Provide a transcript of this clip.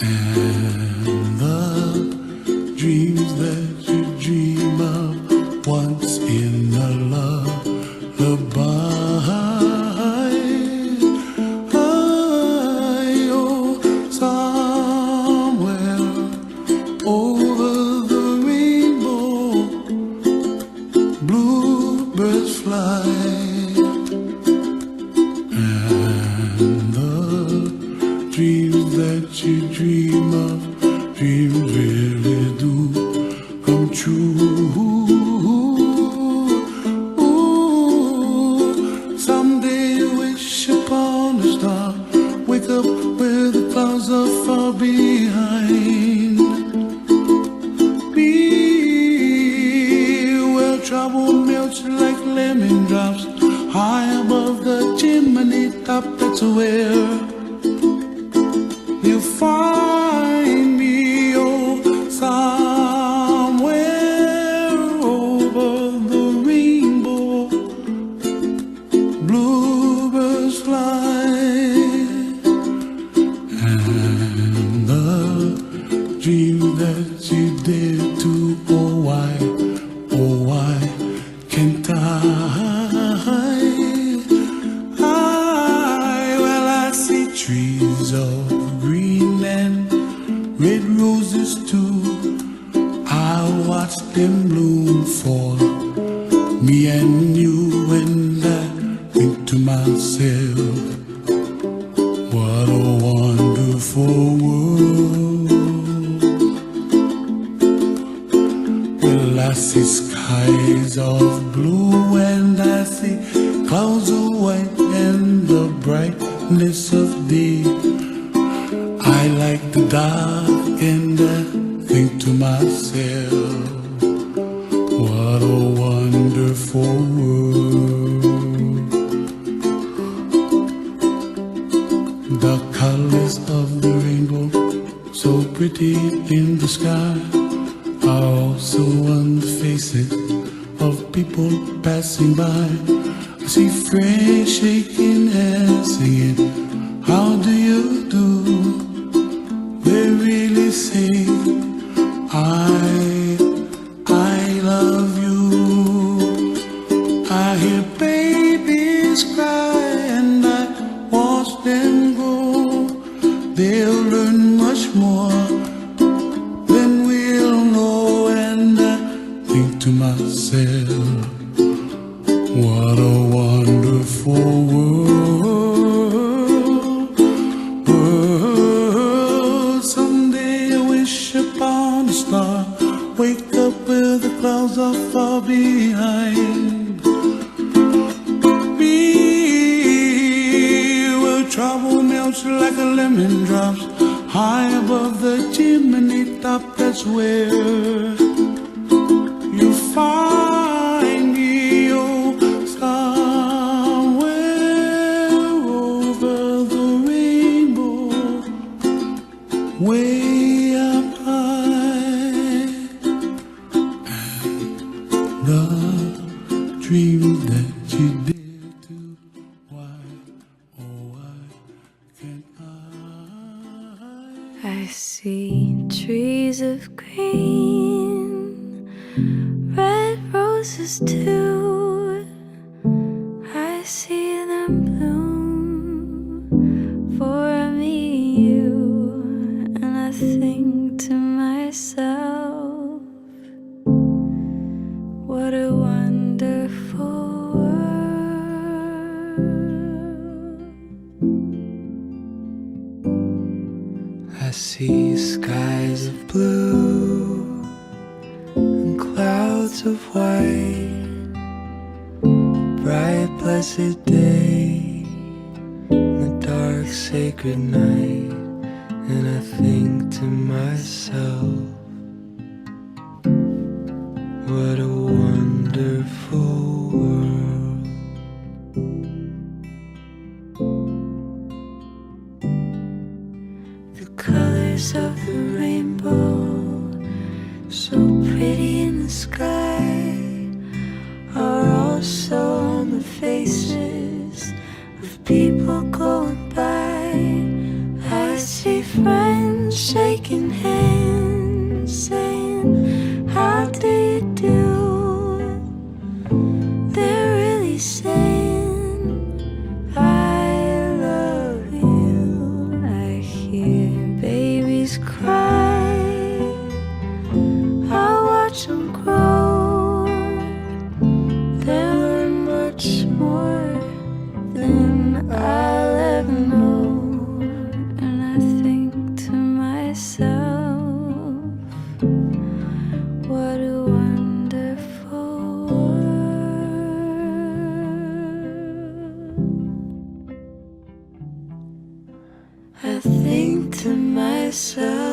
And the dreams that you dream of once in a lullaby. Oh, somewhere over the rainbow, bluebirds fly. And the dreams that you dream of, dreams really do come true. Ooh, someday you wish upon a star, wake up where the clouds are far behind. Be where trouble melts like lemon drops, high above the chimney top. That's where you find me, oh, somewhere over the rainbow, bluebirds fly. And the dream that you dare to, oh why can't I? Well, I see trees of green and red roses too. I watch them bloom for me and you, and I think to myself, what a wonderful world. Well, I see skies of blue and I see clouds of white and the brightness of day. I like the dark and I think to myself, what a wonderful world. The colors of the rainbow, so pretty in the sky, are also on the faces of people passing by. I see friends shaking hands, singing, how do you do? They really say, I love you. I hear babies cry and I watch them grow. They'll learn much more than we'll know, and I think to myself, what a wonderful world. Someday I wish upon a star, wake up where the clouds are far behind. Be where trouble melts like a lemon drops, high above the chimney top. That's where you find me, oh, somewhere over the rainbow, way up high. And the dream that you dare to, why, oh why can't I? I see trees of green, red roses too. I see them bloom for me, you, and I think to myself, what a wonderful world. I see skies of blue and clouds of white, bright blessed day, the dark sacred night, and I think to myself, what a wonderful world. The colors of the rainbow, so pretty in the sky, are also on the faces of people going by. I see friends shaking hands, saying, how do you do? They're really saying, I love you. I hear babies cry, I watch them grow. They learn much more than I'll ever know. And I think to myself, what a wonderful world. I think to myself,